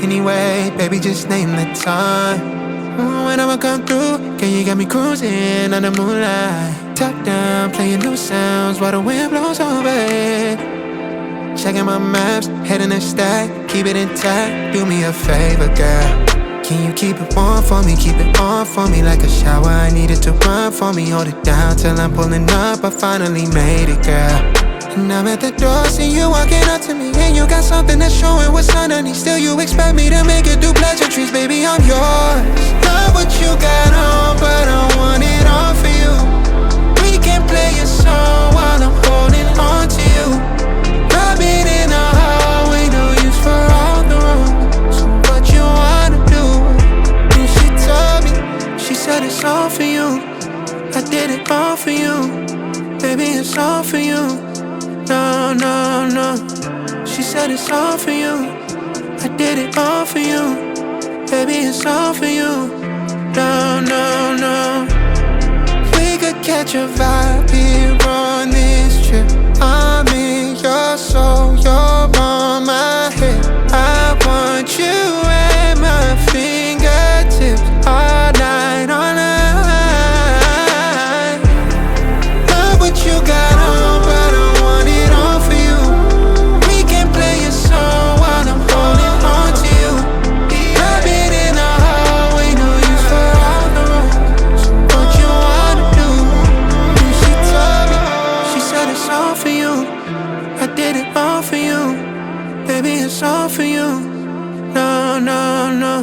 Anyway, baby, just name the time. When I'ma come through, can you get me cruising on the moonlight? top down, playing new sounds while the wind blows over it. Checking my maps, heading a stack, keep it intact. Do me a favor, girl. Can you keep it warm for me, keep it on for me like a shower? I need it to run for me, hold it down till I'm pulling up. I finally made it, girl. And I'm at the door, see you walking up to me, and you got something that's showing what's underneath. Still you expect me to make it do pleasantries, baby, I'm yours. Love what you got on, but I want it all for you. We can play a song while I'm holding on to you. Rubbing in the hallway, no use for all the rooms. So what you wanna do? And she told me, she said it's all for you. I did it all for you. Baby, it's all for you. No, no, no. She said it's all for you. I did it all for you. Baby, it's all for you. No, no, no. We could catch a vibe here on this trip. I'm in your soul, you're on my head. I want you at my fingertips all night, all night. Love what you got on, but I want it all for you. We can play a song while I'm holding on to you. Rubbing in the hallway, no use for all the rooms. What you wanna do? And she told me, she said it's all for you. I did it all for you. Baby, it's all for you. No, no, no.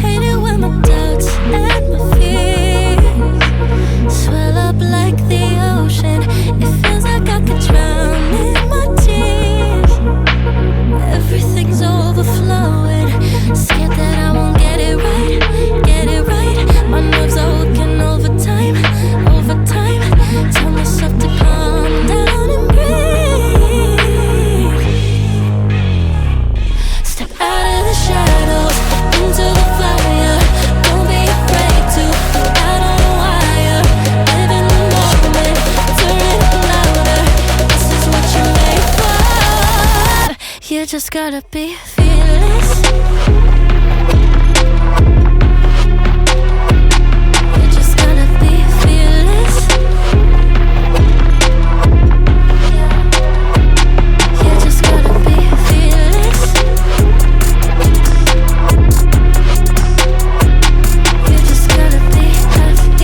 Hate it when my doubts and my fears swell up like the ocean. It feels like I could drown in my tears. Everything's overflowing. Scared that I just gotta be fearless. You just gotta be fearless. You just gotta be fearless. You just gotta be fearless.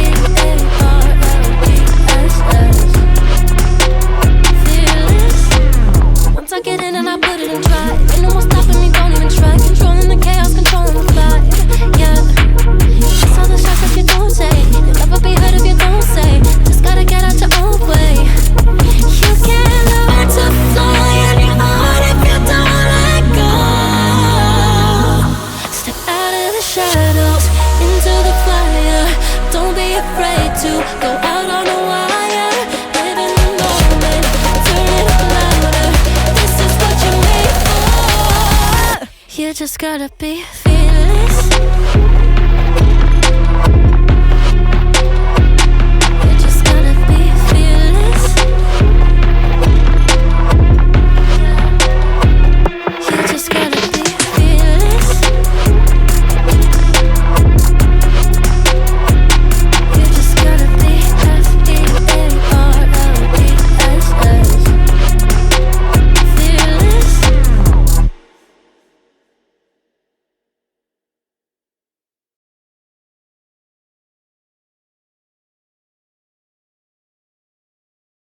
Once I get in and I put it in drive, ain't no more stopping me, don't even try. Controlling the chaos, controlling the vibe, yeah. That's all the shots if you don't say. You'll never be heard if you don't say. Just gotta get out your own way. You can't learn to fly anymore if you don't let go. Step out of the shadows, into the fire. Don't be afraid to go out on a wire. Live in the moment, turn it up louder. This is what you're made for. You just gotta be